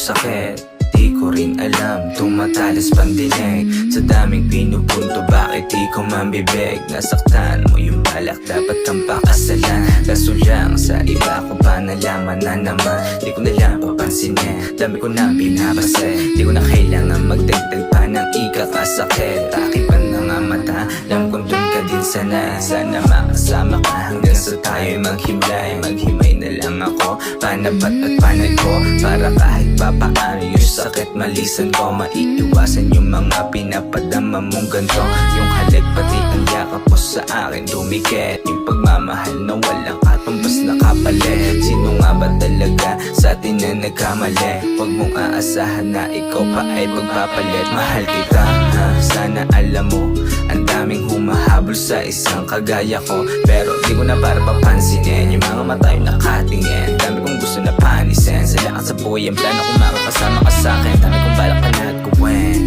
sakit. Di ko rin alam, tumatalas pandinig. Sa daming pinupunto, bakit di ko mambibig? Nasaktan mo yung balak, dapat kang pakasalan. Kaso lang, sa iba ko pa nalaman na naman. Di ko na lang papansinin, dami ko na binabase. Di ko na kailangan magdagdag pa ng ikakasakit. Takip pa na nga mata, alam kong dun ka din sanay. Sana makasama ka hanggang sa tayo'y maghimlay. Maghimay na lang ako, panabat at panay ko, para kahit papaano yung sakit malisan ko. Maiiwasan yung mga pinapadama mong ganto. Yung halik pati ang yakap mo sa akin dumikit. Yung pagmamahal na walang katumbas na kapalit. Sino nga ba talaga sa atin na nagkamali? Huwag mong aasahan na ikaw pa ay pagpapalit. Mahal kita ha, sana alam mo, ang daming humahabol sa isang kagaya ko. Pero di ko na para papansinin yung mga mata yung nakatingin. Dami kong gusto na panisin, sa lakas sa buhay ang plano kung makakasama ka sa'kin. Dami kong balak pa lahat gawin.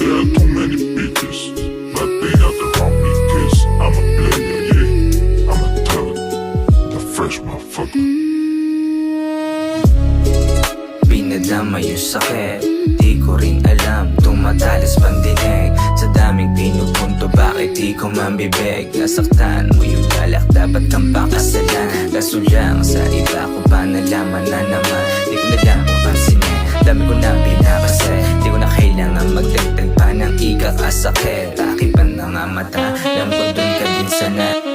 There are too many bitches, but they not the homie kiss. I'm a player, yeah, I'm a thug, the fresh motherfucker. Pinadama yung sakit, di ko rin alam, tumatalas pandinig. Sa daming pinupunto, bakit di ko mambibig? Nasaktan mo yung balak, dapat kang pakasalan. Kaso lang, sa iba ko pa nalaman na naman. Di ko na lang papansinin, dami ko na binabase. Di ko na kailangan magdagdag pa ng ikakasakit. Takip pa na nga mata, alam ko dun ka din sana.